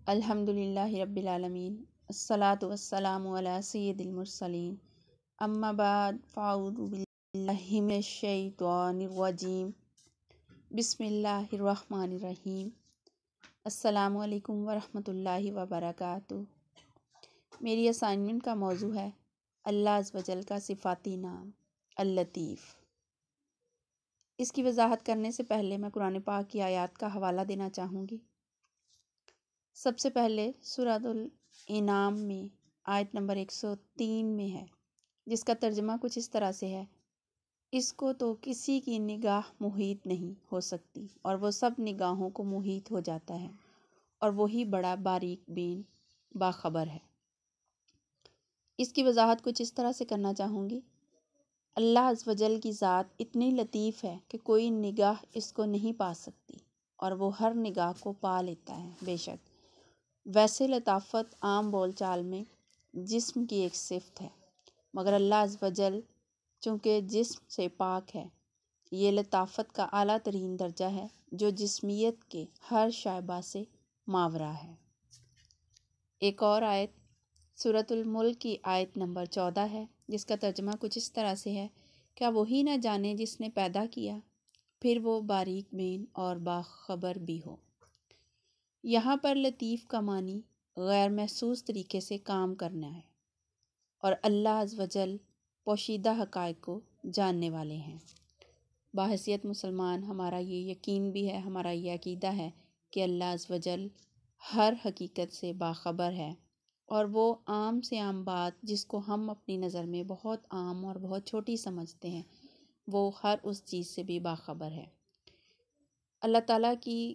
الحمدللہ رب العالمین، الصلاۃ والسلام علی سید المرسلین، اما بعد فاعوذ باللہ من الشیطان الرجیم، بسم اللہ الرحمن الرحیم۔ السلام علیکم ورحمۃ اللہ وبرکاتہ۔ میری اسائنمنٹ کا موضوع ہے اللہ عز و جل کا صفاتی نام اللطیف۔ اس کی وضاحت کرنے سے پہلے میں قرآن پاک کی آیات کا حوالہ دینا چاہوں گی۔ سب سے پہلے سورۃ الانعام میں آیت نمبر 103 میں ہے، جس کا ترجمہ کچھ اس طرح سے ہے: اس کو تو کسی کی نگاہ محیط نہیں ہو سکتی اور وہ سب نگاہوں کو محیط ہو جاتا ہے، اور وہی بڑا باریک بین باخبر ہے۔ اس کی وضاحت کچھ اس طرح سے کرنا چاہوں گی۔ اللہ عز و جل کی ذات اتنی لطیف ہے کہ کوئی نگاہ اس کو نہیں پا سکتی، اور وہ ہر نگاہ کو پا لیتا ہے۔ بے شک ویسے لطافت عام بول چال میں جسم کی ایک صفت ہے، مگر اللہ عز و جل چونکہ جسم سے پاک ہے، یہ لطافت کا اعلیٰ ترین درجہ ہے جو جسمیت کے ہر شائبہ سے ماورا ہے۔ ایک اور آیت سورۃ الملک کی آیت نمبر 14 ہے، جس کا ترجمہ کچھ اس طرح سے ہے: کیا وہی نہ جانے جس نے پیدا کیا، پھر وہ باریک بین اور باخبر بھی ہو۔ یہاں پر لطیف کا معنی غیر محسوس طریقے سے کام کرنا ہے، اور اللہ عز و جل پوشیدہ حقائق کو جاننے والے ہیں۔ بحیثیت مسلمان ہمارا یہ یقین بھی ہے، ہمارا یہ عقیدہ ہے کہ اللہ عز و جل ہر حقیقت سے باخبر ہے، اور وہ عام سے عام بات جس کو ہم اپنی نظر میں بہت عام اور بہت چھوٹی سمجھتے ہیں، وہ ہر اس چیز سے بھی باخبر ہے۔ اللہ تعالیٰ کی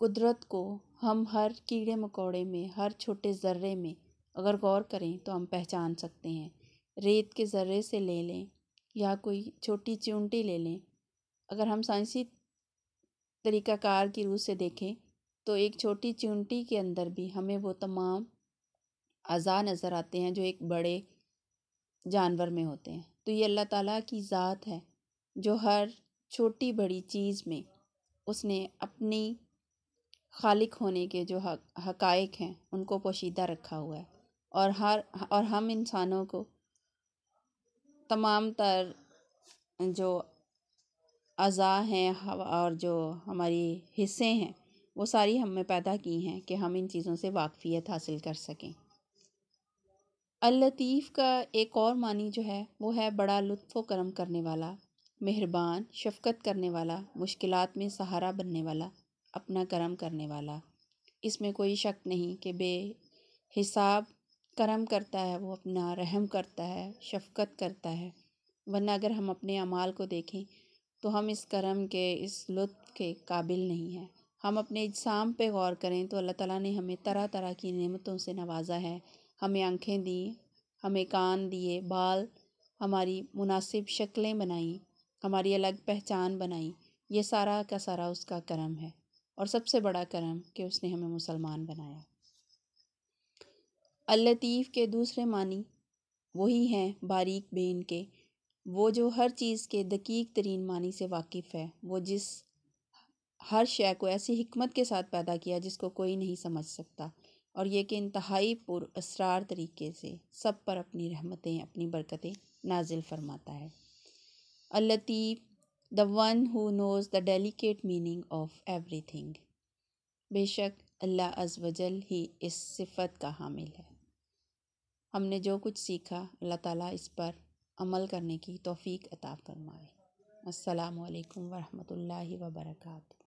قدرت کو ہم ہر کیڑے مکوڑے میں، ہر چھوٹے ذرے میں اگر غور کریں تو ہم پہچان سکتے ہیں۔ ریت کے ذرے سے لے لیں یا کوئی چھوٹی چیونٹی لے لیں، اگر ہم سائنسی طریقہ کار کی روح سے دیکھیں تو ایک چھوٹی چیونٹی کے اندر بھی ہمیں وہ تمام اعضاء نظر آتے ہیں جو ایک بڑے جانور میں ہوتے ہیں۔ تو یہ اللہ تعالیٰ کی ذات ہے جو ہر چھوٹی بڑی چیز میں اس نے اپنی خالق ہونے کے جو حقائق ہیں ان کو پوشیدہ رکھا ہوا ہے، اور ہم انسانوں کو تمام تر جو اعضاء ہیں اور جو ہماری حصے ہیں وہ ساری ہم میں پیدا کی ہیں کہ ہم ان چیزوں سے واقفیت حاصل کر سکیں۔ اللطیف کا ایک اور معنی جو ہے وہ ہے بڑا لطف و کرم کرنے والا، مہربان، شفقت کرنے والا، مشکلات میں سہارا بننے والا، اپنا کرم کرنے والا۔ اس میں کوئی شک نہیں کہ بے حساب کرم کرتا ہے، وہ اپنا رحم کرتا ہے، شفقت کرتا ہے، ورنہ اگر ہم اپنے اعمال کو دیکھیں تو ہم اس کرم کے، اس لطف کے قابل نہیں ہیں۔ ہم اپنے اجسام پہ غور کریں تو اللہ تعالیٰ نے ہمیں طرح طرح کی نعمتوں سے نوازا ہے، ہمیں آنکھیں دیں، ہمیں کان دیے، بال، ہماری مناسب شکلیں بنائیں، ہماری الگ پہچان بنائی۔ یہ سارا کا سارا اس کا کرم ہے، اور سب سے بڑا کرم کہ اس نے ہمیں مسلمان بنایا۔ اللطیف کے دوسرے معنی وہی ہیں باریک بین کے، وہ جو ہر چیز کے دقیق ترین معنی سے واقف ہے، وہ جس ہر شے کو ایسی حکمت کے ساتھ پیدا کیا جس کو کوئی نہیں سمجھ سکتا، اور یہ کہ انتہائی پر اسرار طریقے سے سب پر اپنی رحمتیں، اپنی برکتیں نازل فرماتا ہے۔ اللطیف، the one who knows the delicate meaning of everything۔ بے شک اللہ عز و جل ہی اس صفت کا حامل ہے۔ ہم نے جو کچھ سیکھا، اللہ تعالیٰ اس پر عمل کرنے کی توفیق عطا فرمائے۔ السلام علیکم ورحمۃ اللہ وبرکاتہ۔